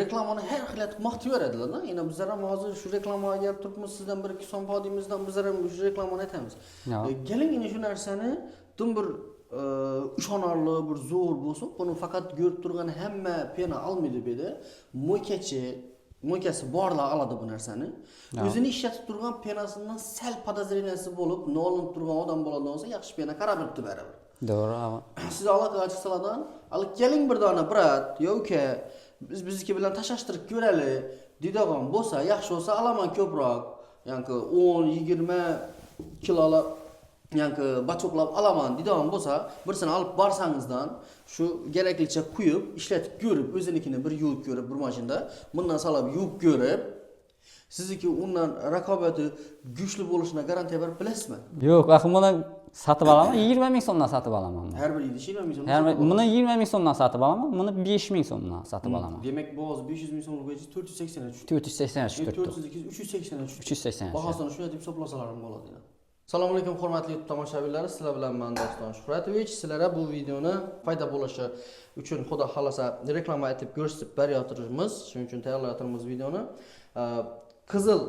Reklamani har xil etib maqtib beradilar-da. Yana bizlar ham hozir shu reklamaga kelib turibmiz, sizdan 1-2 so'm podimizdan bizlar ham shu reklamani aytamiz. Keling, endi shu narsani tum bir ishonarli, bir zo'r bo'lsin. Buni faqat ko'rib turgan hamma pena olmaydi bu yerda. Mo'kasi borlar oladi bu narsani. O'zini ishlatib turgan penasidan sal podozreniyasi bo'lib, nolinib turgan odam bo'ladigan bo'lsa, yaxshi pena qarab turibdi baribir. Doğru ama. Siz aloqaga chiqsalardan, "Alib keling bir dona, brat, yo uka, bizniki bilan tashlashtirib ko'raylik" deydigan bo'lsa, yaxshi bo'lsa alaman ko'proq. Ya'ni 10-20 kilolar ya'ni bachoqlab alaman deydigan bo'lsa, birsini olib borsangizdan shu keraklicha quyib, ishlatib ko'rib, o'zinikini bir yuvib ko'rib, bir mashinada bundan salab yuvib ko'rib, sizniki undan raqobati kuchli bo'lishini garantiya berib bilasizmi? Yo'q, axir buni satib olaman, 20 ming so'mdan satib olaman. Har bir idish 20 ming so'mdan. Buni 20 ming so'mdan satib olaman, buni 5 ming so'mdan satib olaman. Demak, bu hozir 500 ming so'mlik bo'yicha 480 ga tushdi. 480 ga tushdi. 402 380 ga tushdi. 380. Bahosini shunday deb hisoblasalarim bo'ladi. Assalomu alaykum hurmatli YouTube tomoshabinlar, sizlar bilan men Doston Shuhratovich. Sizlarga bu videoni foyda bo'lishi uchun xudo xolasa reklama aytib ko'rsatib berayotganmiz. Shuning uchun tayyorlayotganmiz videoni. Qizil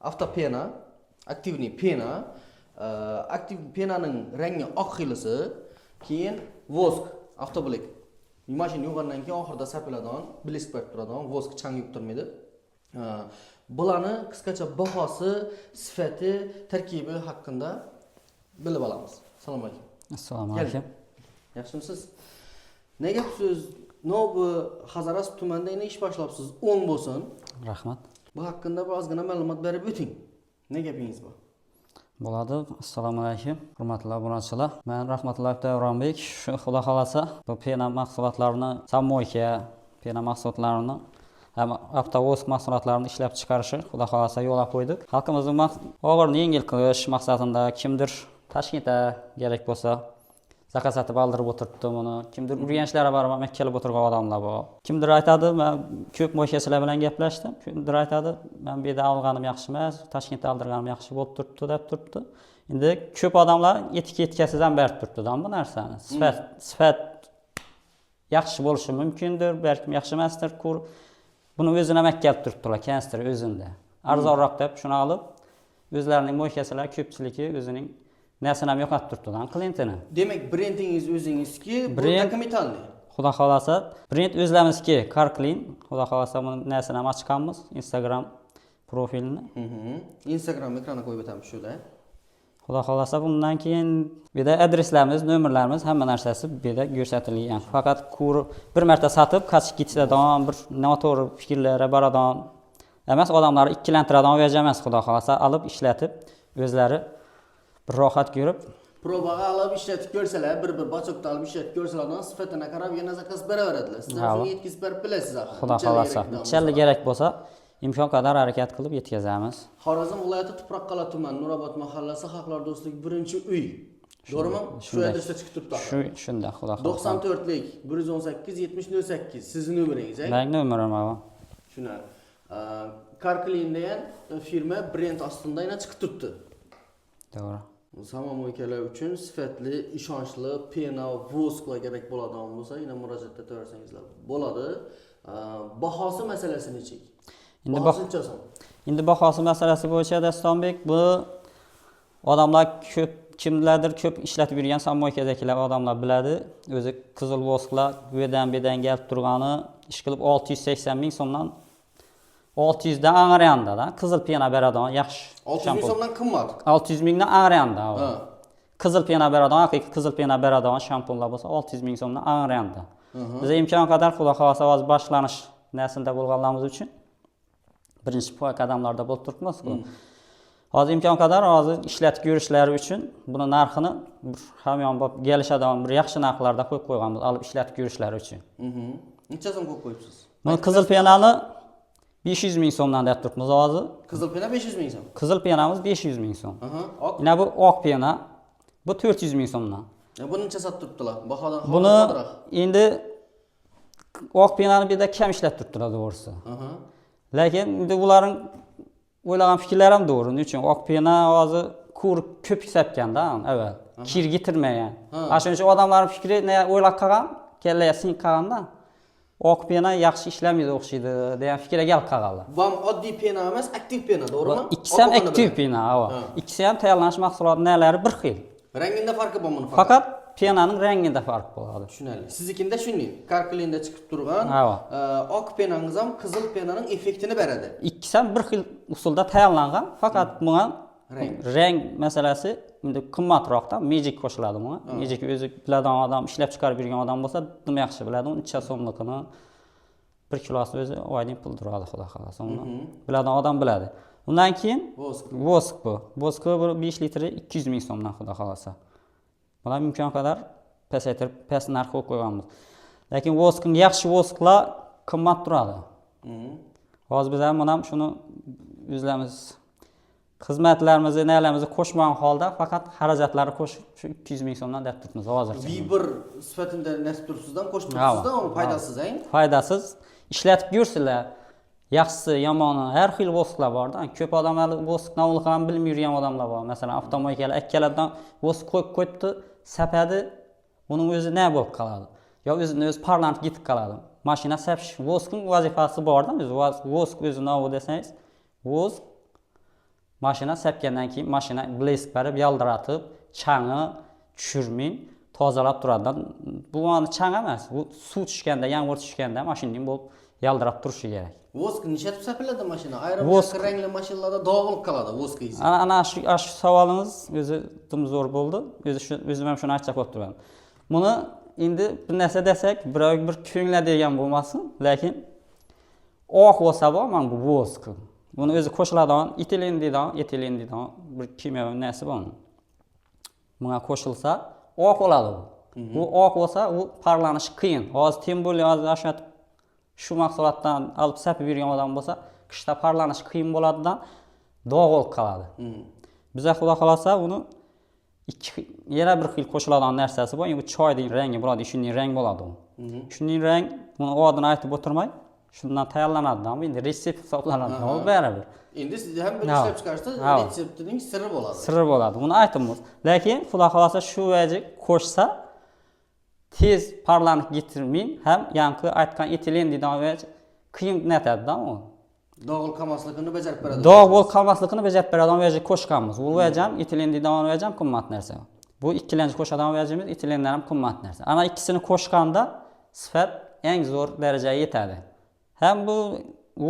avtopena, aktivniy pena, aktiv penaning rangi oq xilisi, keyin vosk, avtoblek. Mashina yuvgandan keyin oxirida sapiladigan, blisk berib turadigan, vosk chang yuvib turmaydi. Bularni qisqacha bahosi, sifati, tarkibi haqida bilib olamiz. Assalomu alaykum. Assalomu alaykum. Yaxshimisiz? Nega siz bu Hazaras tumanida ish boshlabsiz? 10 bo'lsin. Rahmat. Bu haqida ozgina ma'lumot berib o'ting. Ne gapingiz bor? Bo'ladi. Assalomu alaykum. Hurmatli obunachilar. Men Rahmatulloh Davronbek. Shu xudo xolasa bu pena mahsulotlarini, samoyka pena mahsulotlarini ham avtovosk mahsulotlarini ishlab chiqarishi xudo xolasa yo'lga qo'ydik. Xalqimizning og'irni yengil qilish maqsadida kimdir Toshkentda kerak bo'lsa zakaz etib oldirib o'tiribdi buni. Kimdir urganchlari bor, men kelib o'tirgan odamlar bor. Kimdir aytadi, men ko'p mo'yshachilar bilan gaplashdim. Kimdir aytadi, men bu yerda olganim yaxshi emas, Toshkentda oldirganim yaxshi bo'lib turibdi deb turibdi. Endi ko'p odamlar etiketkasiz ham berib turibdi bu narsani. Sifat yaxshi bo'lishi mumkindir, balkim yaxshi emasdir. Buni o'zini ham kelib turibdilar, kanstr o'zində. Arzonroq deb shuni olib, o'zlarining mo'yshachilar ko'pchiligi o'zining narsani ham yo'qotib turibdilar, klientini. Demak, brendingiz o'zingizki, bu dokumentalniy. Xudo xolasa, brend o'zlarimizki, CarClean. Xudo xolasa buni narsani ham ochganmiz, Instagram profilini. Instagram ekranga qo'yib o'tamiz shuda. Xudo xolasa bundan keyin bu yerda adreslarimiz, nomerlarimiz, hamma narsasi bu yerda ko'rsatilgan. Faqat bir marta satib, qochib ketadigan, bir noto'g'ri fikrlarga boradigan emas, odamlarni ikkilantiradigan voja emas, xudo xolasa olib ishlatib, o'zlari bir rohat ko'rib, probaga olib ishlatib ko'rsalar, bir bachoqda olib ishlatib ko'rsalardan sifatini qarab yana zakaz beraveradilar. Sizlar shuni yetkazib berib bilasiz axir. Xudo xolasa, challi kerak bo'lsa, imkon qadar harakat qilib yetkazamiz. Xorazm viloyati Tuproqqal'a tuman Nurobod mahallasi Xalqlar do'stligi 1-uy. To'g'rimi? Shu adresda chiqib turibdi. Shunda, xudo xolasa. 94lik 118 7008 sizning nomeringiz, Mening nomerim bor. Shuna. CarClean degan firma brend ostida yana chiqib turibdi. To'g'ri. Samoykalar uchun sifatli, ishonchli pena, vosklar kerak bo'ladigan bo'lsa, yana murojaat etaversangizlar bo'ladi. Bahosi masalasini nechik? Endi bahosi masalasi bo'yicha Dostonbek, bu odamlar kimlardir ko'p ishlatib yurgan samoykadagilar odamlar biladi. O'zi qizil vosklar bu yerdan kelib turgani ish qilib 680 ming so'mdan 600 dan angrayanda qizil pena beradigan yaxshi 600 ming so'mdan qimmat. 600 mingdan angrayanda. Qizil pena beradigan, haqiqiy qizil pena beradigan shampunlar bo'lsa 600 ming so'mdan angrayanda. Biz imkon qadar xudo xolasa o'z boshlanish narsida bo'lganlarimiz uchun birinchi qadamlarda bo'lib turibmiz. Hozir imkon qadar hozir ishlatib ko'rishlari uchun buni narxini hamyon bo'lib kelishadigan bir yaxshi narxlarda qo'yib qo'yganmiz, olib ishlatib ko'rishlari uchun. Necha so'm qo'yib qo'yibsiz? Buni qizil penani 500 ming so'mdan deb turibmiz hozir. Qizil pena 500 ming so'm. Qizil penamiz 500 ming so'm. Mana bu oq pena bu 400 ming so'mdan. Buni necha sotib turibdilar? Bahodan buni endi oq penani bir de kam ishlatib turibdilar to'g'risi. Lekin endi ularning o'ylagan fikrlari ham to'g'ri. Uchun oq pena hozir ko'p hisobganda, avval kir getirmagan. Shuning uchun odamlarning fikri o'ylab qolgan, kellasi qolganda oq pena yaxshi ishlamaydi o'xshaydi degan fikrga kelib qolganlar. Bu ham oddiy pena emas, aktiv pena, to'g'rimi? İkisi ham aktiv pena, İkisi ham tayyorlanish mahsulotlari bir xil. Rangida farqi bormi buni Faqat penaning rangida farq bo'ladi. Tushunarli. Siznikinda shunday, karklinda chiqib turgan oq penangiz ham qizil penaning effektini beradi. İkisi ham bir xil usulda tayyorlangan, faqat bunga rang masalasi endi qimmatroqda Magic qo'shiladi bunga. Magic o'zi biladigan odam, ishlab chiqarib yurgan odam bo'lsa, nim yaxshi biladi. Uni 3 so'mlikini 1 kilosi o'zi oyning pul turadi, xudo xolasa. Uni biladigan odam biladi. Undan keyin vosk bu. Vosk 5 litri 200 ming so'mdan, xudo xolasa. Buni imkon qadar pasaytirib, past narx qo'yib qo'yganmiz. Lekin voskning yaxshi vosklar qimmat turadi. Hozir biz ham mana shuni o'zlarimiz xizmatlarimizni, nalarimizni qo'shmagan holda faqat xarajatlari qo'shib shu 200 ming so'mdan deb turibmiz hozircha. V1 sifatida nasib turibsizdan qo'shib turibsizda, uni foydasiz, Foydasiz. Ishlatib ko'rsizlar. Yaxshisi, yomoni, har xil vosklar bor-da. Ko'p odamlar voskni o'lqan bilmay yurgan odamlar bor. Masalan, avtomobilga akkaladan vosk qo'yibdi, sapadi, uning o'zi nima bo'lib qoladi? Yo o'zi parlanib ketib qoladi. Mashina sapish voskning vazifasi bor-da. Vosk o'zi nima desangiz, vosk mashina sapgandan keyin mashina blesk berib, yaldiratib, chang'i tushirmay tozalab turadi. Bu ani chang emas, bu suv tushganda, yomg'ir tushganda mashinaning bo'lib yaldirab turishi kerak. Vosk nishatib sapiladi mashina. Ayrim rangli mashinalarda dog' bo'lib qoladi voskiz. Ana shu savolingiz o'zi zo'r bo'ldi. O'zim ham shuni aytib o'tiraman. Buni endi bir narsa desak, bir ko'ngla degan bo'lmasin, lekin oq bo'lsa mana bu vosk. Buni o'zi qo'shiladigan etilen deydigan bir kimyoviy narsa bor. Bunga qo'shilsa oq bo'ladi. Bu oq bo'lsa, u parlanishi qiyin. Hozir tem bo'lib shu mahsulotdan olib sapib yurgan odam bo'lsa, qishda parlanish qiyin bo'ladidan dog' bo'lib qoladi. Bizga xudo xolasa uni yana bir xil qo'shiladigan narsasi bor. Bu choyning rangi bo'ladi, shunday rang bo'ladi u. Shunday rang, buni odini aytib o'tirmay, shundan tayyorlanadi. Endi retsept hisoblanadi. Bu baribir. Endi siz ham bir ishlab chiqarishda retseptining siri bo'ladi. Siri bo'ladi. Buni aytamiz. Lekin xudo xolasa shu vaji qo'shsa tez parlanib getirmay ham yanqi aytgan etilen deydigan vaj qiyin netadi-da u. Dog' qolmasligini bajarib beradi. Dog' qolmasligini bajarib beradigan vajga qo'shganmiz. Bu vaj ham etilen deydigan vaj ham qimmat narsa. Bu ikkilanchi qo'shadigan vajimiz etilendan ham qimmat narsa. Ana ikkisini qo'shganda sifat eng zo'r darajaga yetadi. Ham bu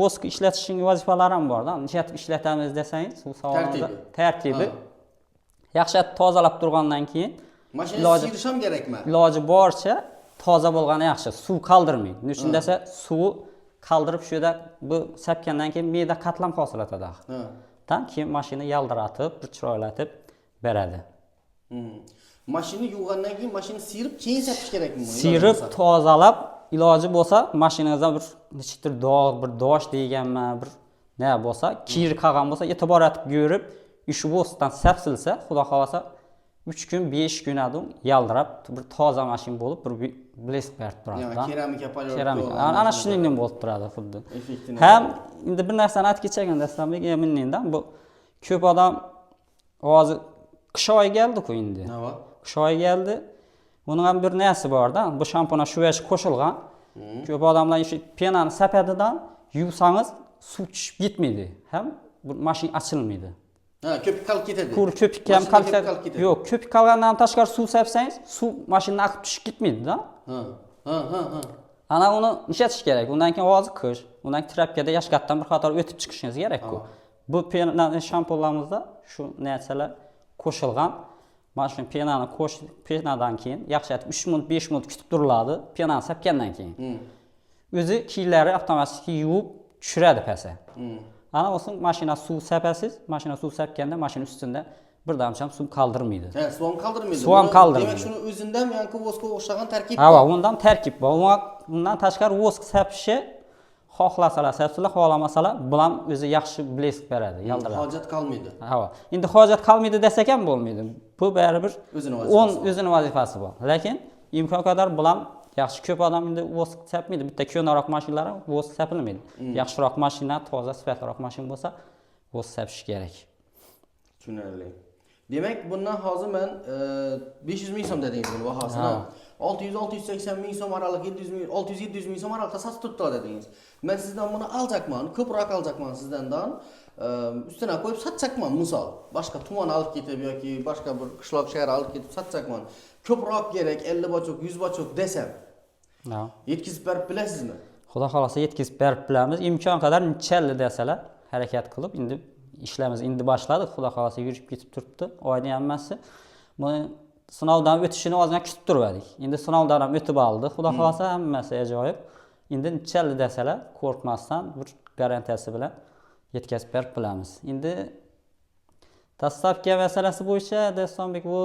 vosk ishlatishning vazifalari ham bor-da. Nishatib ishlatamiz desangiz, bu savolingizda tartibi yaxshi tozalab turgandan keyin mashina sirish ham kerakmi? Iloji boricha toza bo'lgani yaxshi, suv qoldirmang. Nechun desa, suv qoldirib shu yerda bu sapgandan keyin me'da qatlam hosil etadi. Tan keyin mashina yaldiratib, bir chiroylatib beradi. Mashina yuvgandan keyin mashina sirib, keyin sapish kerakmi? Sirib, tozalab, iloji bo'lsa, mashinangizda bir nechtir dog', bir dosh deganmi, bir nima bo'lsa, kir qolgan bo'lsa, e'tibor etib ko'rib, shu voskdan sapsilsa, xudo xolasa 3 kun, 5 kun adum yaldirab, bir toza mashin bo'lib, bir blesk berib turadi. Ya'ni keramika keramika. Ana shuningdan bo'lib turadi xuddi. Ham endi bir narsani aytib ketgan Dastlambek, miningdan bu ko'p odam hozir qish oyi keldi-ku endi. Nima? Qish oyi keldi. Buning ham bir narsa bor-da. Bu shampuna shu vash qo'shilgan. Ko'p odamlar shu penani sapadidan yuvsangiz suv tushib ketmaydi. Ham bu mashina ochilmaydi. Ko'pik qolib ketadi. Ko'pik ham qolib ketadi. Yo'q, ko'pik qolgandan tashqari suv sepsangiz, suv mashinadan oqib tushib ketmaydi-da. Ana uni nishatish kerak. Undan keyin hozir qish, undan trapkada yashqatdan bir qator o'tib chiqishingiz kerak-ku. Bu penani shampunlarimizda shu narsalar qo'shilgan. Mana shu penadan keyin yaxshilab 3 minut, 5 minut kutib turiladi, penani sepgandan keyin. O'zi kiyimlari avtomatik yuvib tushiradi pasa. Ana olsun mashina suv sepasiz, mashina suv sepganda mashina ustida bir damchi ham suv qoldirmaydi. Suv ham qoldirmaydi. Suv ham qoldirmaydi. Demak, shuni o'zida ham yangi voskga o'xshagan tarkib bor. Ha, undan tarkib bor. Undan tashqari vosk sepishi xohlasalar sepsalar, xohlamasalar bilan o'zi yaxshi blesk beradi, yaldiradi. Hojat qolmaydi. Ha. Endi hojat qolmaydi desak ham bo'lmaydi. Bu baribir o'zining vazifasi bor. Lekin imkon qadar bilan yaxshi ko'p odam endi vosk sepmaydi. Bitta ko'naroq mashinalar vosk sepilmaydi. Yaxshiroq mashina, toza, sifatliroq mashina bo'lsa, vosk sepish kerak. Tushunarli. Demak, bundan hozir men 500 ming so'm dedingiz buni bahosini. 600-680 ming so'm araliq, 600-700 ming so'm araliqda sotib turibdi dedingiz. Men sizdan buni alacakman, ko'proq alacakman sizdandan. Üstüne koyup satacakman misal. Başka tuman alıp ketip yoki başka bir qishloq shahar alıp ketip satacakman. Ko'proq kerak 50 bochok, 100 bochok desam. Yetkizib berib bilasizmi? Xudo xolasa yetkizib berib bilamiz. Imkon qadar nechalli desalar harakat qilib, endi ishlarimiz endi boshladik. Xudo xolasa yurib ketib turibdi. Oyni hammasi. Buni sinovdan o'tishini ozgina kutib turdik. Endi sinovdan ham o'tib oldi. Xudo xolasa hammasi ajoyib. Endi nechalli desalar qo'rqmasdan bir garantiyasi bilan yetkazib berib bilamiz. Endi dastlabki masalasi bo'yicha Dastonbek bu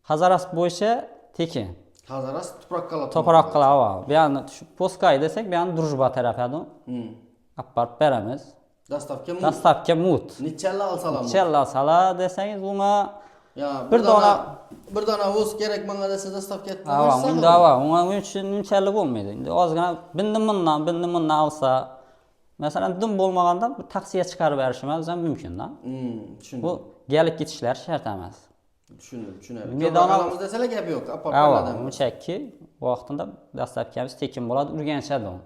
Hazaras bo'yicha tekin. Hazaras tuproqqa To'proqqa havo. Bu yerni Poskay desak, bu yerni Drujba tarafdan apart beramiz. Dastlabki mut. Nechalla olsalar? Nechalla olsalar desangiz, unga ya bir dona o'z kerak menga desa dastlabki aytmoqchi. Endi unga uchun nechalla bo'lmaydi. Endi ozgina bindimindan olsa, masalan, dim bo'lmaganda bir taksiya chiqarib berishimiz ham mumkin-da. Tushundim. Bu gelib ketishlar shart emas. Tushundim. Ko'proq desalar gap yo'q, apartmanlardan. Unchaki vaqtida dastlabkimiz tekin bo'ladi, Urganchdan.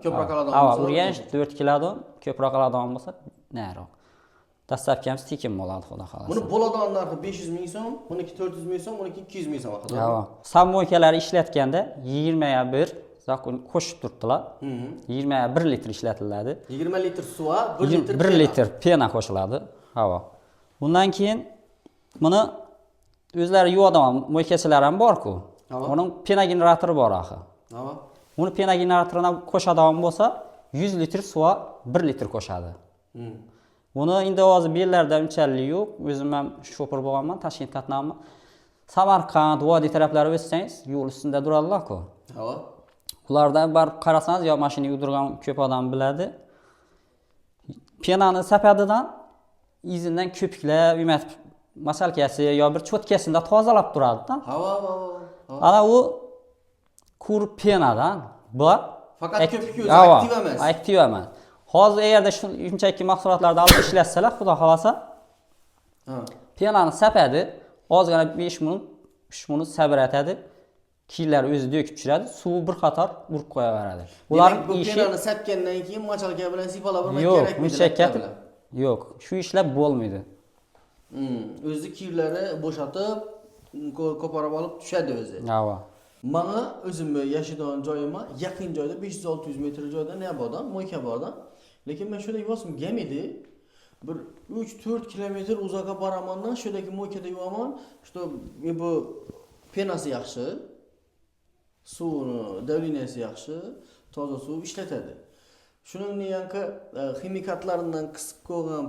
Ko'proq oladigan bo'lsa, Urganch 4 kilodan ko'proq oladigan bo'lsa, nariroq. Dastlabkimiz tekin bo'ladi, xudo xolasa. Buni bo'ladigan narxi 500 ming so'm, buniki 400 ming so'm, buniki 200 ming so'm haqida. Sammoykalar ishlatganda 21 zakon qo'shib turibdilar. 21 litr ishlatiladi. 20 litr suva, 1 litr pena qo'shiladi. Bundan keyin buni o'zlari yuvadigan mo'ykachilar ham bor-ku. Uning pena generatori bor axir. Uni pena generatoridan qo'shadigan bo'lsa, 100 litr suva 1 litr qo'shadi. Buni endi hozir bellarda unchalik yo'q. O'zim ham shofir bo'lganman, Toshkent qatnayman. Samarqand, Vodiy taraflari o'tsangiz, yo'l ustida turadilar-ku. Ulardan borib qarasangiz, yo mashina yurgan ko'p odam biladi. Penani sapadidan izidan ko'piklar, umat masalkasi yo bir cho'tkasida tozalab turadi-da. Ana u kur penadan bu faqat ko'pik o'zi aktiv emas. Aktiv emas. Hozir yerda shunchaki mahsulotlarni olib ishlatsalar, xudo xolasa, penani sapadi, ozgina 5 minut, 3 minut sabr etadi. Kiylar o'zi dökib tushiradi, suv bir qator urib qo'yaveradi. Ular bu penani sapgandan keyin machalka bilan sipalab bermak kerak. Yo'q, shu ishlar bo'lmaydi. O'zi kiylarni bo'shatib, ko'parib olib tushadi o'zi. Menga o'zimni yashagan joyimga yaqin joyda 500-600 metr joyda ne borda, mo'yka borda. Lekin men shunday yo'sim gelmedi. Bir 3-4 kilometr uzoqqa boramandan shudagi mo'ykada yuvaman. Что bu penasi yaxshi. Suvni davliniyasi yaxshi, toza suv ishlatadi. Shuningdek yangi ximikatlaridan qisib qo'ygan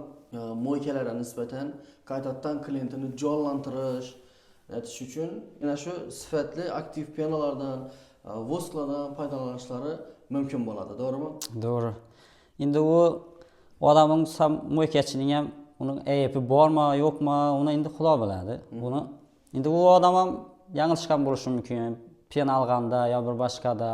mo'ykalarga nisbatan qaytadan klientini jonlantirish etish uchun yana shu sifatli aktiv penalardan, vosklardan foydalanishlari mumkin bo'ladi, to'g'rimi? To'g'ri. Endi u odamning mo'ykachining ham uning aybi bormi, yo'qmi, uni endi Xudo biladi. Buni endi u odam ham yanglishgan bo'lishi mumkin. Pena alganda yo bir boshqada.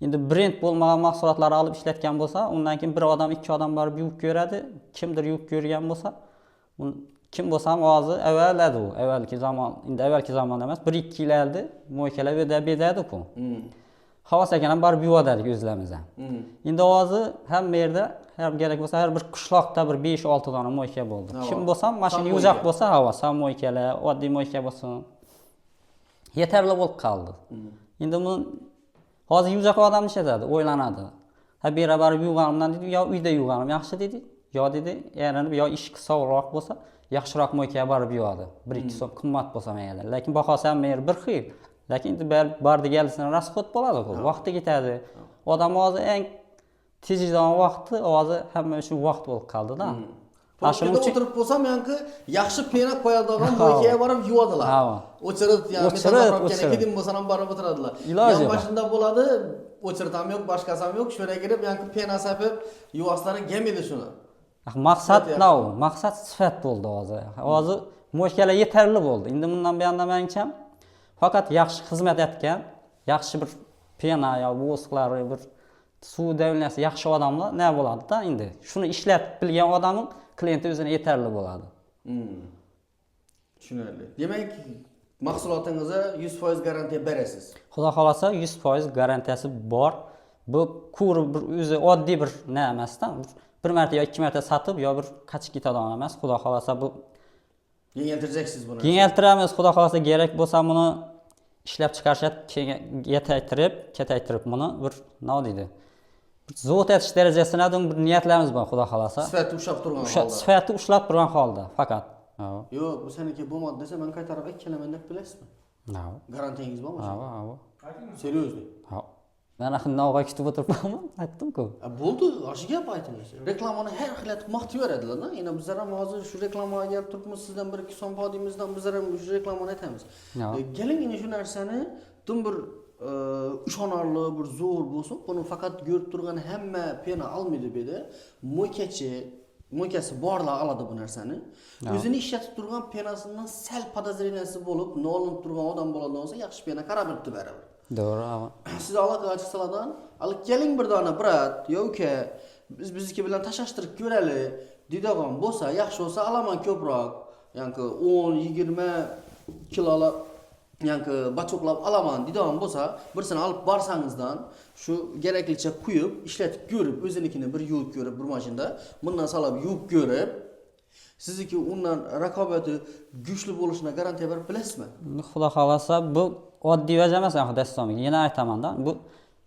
Endi brend bo'lmagan mahsulotlarni olib ishlatgan bo'lsa, undan keyin bir odam, ikki odam borib yuvib ko'radi. Kimdir yuvib ko'rgan bo'lsa, kim bo'lsa ham hozir avvaladi u. Avvalgi zamon emas, 1-2 yillardi mo'ykalar bedadi-ku. Havas ekan ham borib yuvadi o'zlarimiz ham. Endi hozir hamma yerda, har kerak bo'lsa, har bir qishloqda bir 5-6 dona mo'yka bo'ldi. Kim bo'lsa, mashina yuvajaq bo'lsa, ham mo'ykalar, oddiy mo'yka bo'lsin. Yetarli bo'lib qoldi. Endi buni hozir yuvajaq odam ishlatadi, o'ylanadi. Bu yerga borib yuvganimdan dedi, yo uyda yuvganim yaxshi dedi, yo dedi, erinib yo ish qisqaroq bo'lsa, yaxshiroq mo'ykaga borib yuvadi. 1-2 so'm qimmat bo'lsa mayli. Lekin bahosi ham yer bir xil. Lekin endi bordi kelsin rasxod bo'ladi-ku, vaqti ketadi. Odam hozir eng tejizdan vaqti hozir hamma uchun vaqt bo'lib qoldi-da. Toshkentda o'tirib bo'lsam, yangi yaxshi pena qo'yadigan mo'ykaga borib yuvadilar. O'chirib, ya'ni metal kedim bo'lsa ham borib o'tiradilar. Yonboshida bo'ladi, o'chirib ham yo'q, boshqasi ham yo'q, shunga kirib yangi pena sapib yuvaslarni gemidi shuni. Maqsad maqsad sifat bo'ldi hozir. Hozir mo'ykalar yetarli bo'ldi. Endi bundan buyondan menimcha faqat yaxshi xizmat etgan, yaxshi bir pena yo vosklar, bir suv davliniyasi yaxshi odamlar ne bo'ladi-da endi. Shuni ishlatib bilgan odamning klienti o'zine yetarli bo'ladi. Tushunarli. Demak, mahsulotingizga 100% garantiya berasiz. Xudo xolasa 100% garantiyasi bor. Bu kur bir o'zi oddiy bir nima emasdan, bir marta yo ikki marta sotib yo bir qochib ketadigan emas. Xudo xolasa bu Yengiltireceksiniz buni. kengaytiramiz. Xudo xolasa kerak bo'lsa buni ishlab chiqarishga ketaytirib buni bir nima deydi? Zavod etish darajasida bir niyatlarimiz bor, Xudo xolasa. Sifatni ushlab turgan holda. Sifatni ushlab turgan holda faqat. Yo'q, bu seniki bo'lmadi desa, men qaytarib kelaman deb bilasizmi? Garantiyangiz bormi? Seriozli. Men axir kutib o'tiribman, aytdim-ku. Bo'ldi, oshi gap aytingiz. Reklamani har xil qilib maqtayveradilar-da. Yana bizlar ham hozir shu reklamaga kelib turibmiz, sizdan bir ikki so'm podimizdan bizlar ham shu reklamani aytamiz. Keling, endi shu narsani tum bir ishonarli, bir zo'r bo'lsin. Buni faqat ko'rib turgan hamma pena olmaydi bu yerda. Mo'ykasi borlar oladi bu narsani. O'zini ishlatib turgan penasidan sal podozreniyasi bo'lib, nolinib turgan odam bo'ladigan bo'lsa, yaxshi pena qarab turibdi baribir. To'g'ri, ama. Siz aloqa chiqsalardan, olib keling bir dona brat, yo uka, bizniki bilan tashlashtirib ko'raylik, deydigan bo'lsa, yaxshi bo'lsa olaman ko'proq. Ya'ni 10-20 kilolar ya'ni bachoqlab olaman deydigan bo'lsa, birsini olib borsangizdan shu keraklicha quyib, ishlatib ko'rib, o'zinikini bir yuvib ko'rib, bir mashinada, bundan salab yuvib ko'rib, sizniki undan raqobati kuchli bo'lishini garantiya berib bilasizmi? Xudo xolasa bu oddiy vaj emas, dastomga. Yana aytaman-da, bu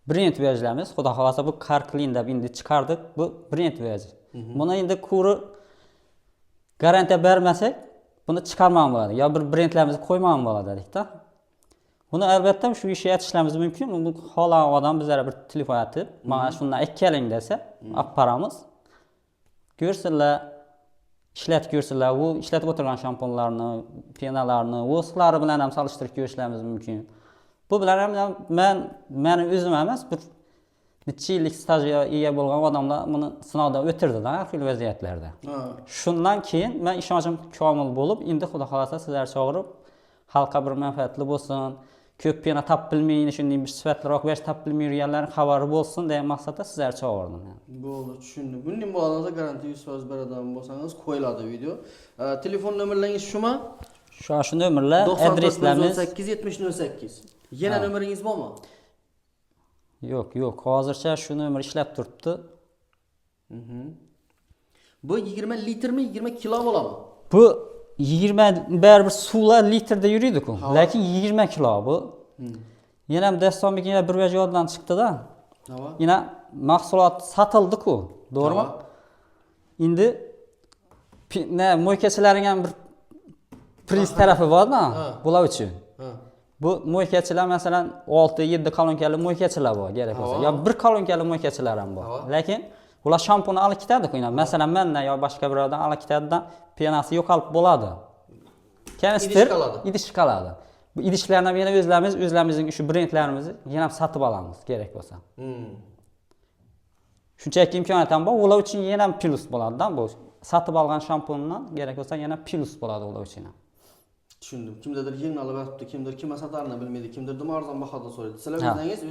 brend vajlarimiz. Xudo xolasa bu Car Clean deb endi chiqardik. Bu brend vaj. Buni endi kuri garantiya bermasak, buni chiqarmagan bo'ladi. Yo bir brendlarimizni qo'ymagan bo'ladi dedik-da. Buni albatta shu ishga yetishlarimiz mumkin. Bu xohlagan odam bizlarga bir telefon atib, "Mana shundan ekkeling" desa, olib boramiz. Ko'rsinlar, ishlatib ko'rsinlar, u ishlatib o'tirgan shampunlarni, penalarni, o'sqlari bilan ham solishtirib ko'rishlarimiz mumkin. Bu bilan ham meni o'zim emas, bir necha yillik stajga ega bo'lgan odamlar buni sinovdan o'tirdi-da har xil vaziyatlarda. Shundan keyin men ishonchim komil bo'lib, endi Xudo xolasa sizlar chaqirib, xalqqa bir manfaatli bo'lsin, ko'p pena topib bilmayni, shunday bir sifatliroq vaj topib bilmay yurganlar xabari bo'lsin degan maqsadda sizlar chaqirdim. Bo'ldi, tushundim. Bunday bo'lganda garantiya 100% beradigan bo'lsangiz qo'yiladi video. Telefon nomerlaringiz shumi? Shu nomerlar, adreslarimiz 987008. Yana nomeringiz bormi? Yo'q, hozircha shu nomer ishlab turibdi. Bu 20 litrmi, 20 kilo bo'ladimi? Bu 20 baribir suvlar litrda yuradi-ku, lekin 20 kilo bu. Yana ham dastomga bir vaj yoddan chiqdi-da. Yana mahsulot sotildi-ku, to'g'rimi? Endi mo'ykachilarning ham bir priz tarafi bor-da, bular uchun. Bu mo'ykachilar masalan 6-7 kalonkali mo'ykachilar bor, kerak bo'lsa. Yo 1 kalonkali mo'ykachilar ham bor. Lekin ular shampuni olib ketadi-ku, masalan mendan yo boshqa birovdan olib ketadidan penasi yo'qolib bo'ladi. Kanister idish qoladi. Bu idishlarni ham yana o'zlarimizning shu brendlarimizni yana sotib olamiz, kerak bo'lsa. Shunchaki imkoniyat ham bor, ular uchun yana plus bo'ladi-da, bu sotib olgan shampundan kerak bo'lsa yana plus bo'ladi ular uchun ham. Tushundim. Kimdadir yengil olib yotibdi, kimdir kim sotarini bilmaydi, kimdir arzon bahoda so'raydi. Sizlar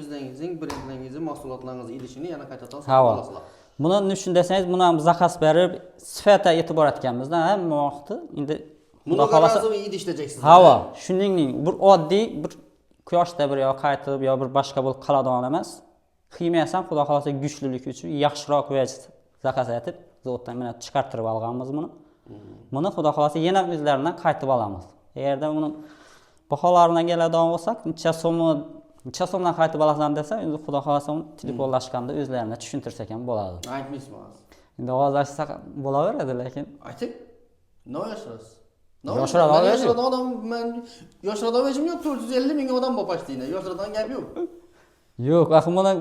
o'zingizning brendlaringizni, mahsulotlaringizni idishini yana qaytadan sotib olasizlar. Buni shunday desangiz, buni ham zakaz berib, sifatga e'tibor etganmizda hamma vaqtda endi buni qarasangiz idish dejaysiz. Shuningdek, bir oddiy bir quyoshda bir yo qaytib yo bir boshqa bo'lib qoladigan emas. Ximiyasi ham Xudo xolasa kuchlilik uchun yaxshiroq vaj zakaz etib, zavoddan mana chiqartirib olganmiz buni. Buni Xudo xolasa yana o'zlaridan qaytib olamiz. Agarda uni baholaridan keladigan bo'lsak, necha so'mdan qaytib olasan desa, endi Xudo xolasa uni telefonlashganda o'zlarini tushuntirsak ham bo'ladi. Aytmaysizmi? Endi hozircha bo'laveradi, lekin ayting. Nima yashirasiz? Yoshroq odam, men yoshroq odam yo'q, 450 ming odam bor pastida. Yoshroqdan gap yo'q. Yo'q, axir buni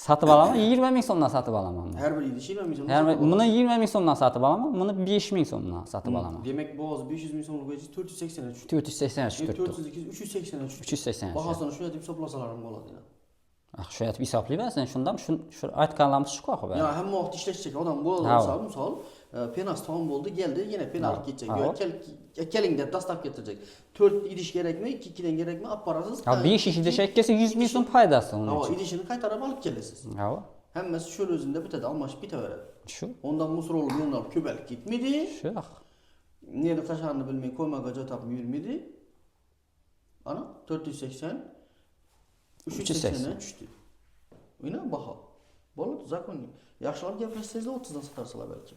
sotib olaman, 20 ming so'mdan sotib olaman. Har bir idish 20 ming so'mdan. Buni 20 ming so'mdan sotib olaman, buni 5 ming so'mdan sotib olaman. Demak, bu hozir 500 ming so'mlik bo'yicha 480 tushdi. 480 tushdi. 380 tushdi. 380. Bahosini shunday deb hisoblasalarim bo'ladi. Shu aytib hisoblaysan, shundan shu aytganlarimiz shu qo'yib. Ya hamma vaqt ishlashchak odam bo'lsa, misol, penas tom bo'ldi, keldi, yana pena olib ketjak. Keling deb dastlab keltirjak. 4 idish kerakmi, 2 dan kerakmi, olib borasiz. 5 idish ikkisi 100 ming so'm foydasi uni. Idishini qaytarib olib kelasiz. Hammasi shu o'zida bitadi, almashib ketaveradi. Shu. Ondan musor olib, yo'nalib ko'payib ketmaydi. Shu. Nerda tashlarini bilmay qo'ymaga joy topib yurmaydi. Ana 480 380 380 dan tushdi. Mana baho. Bo'ladi, zakonli. Yaxshilab gaplashsangiz 30 dan sotarsalar balki.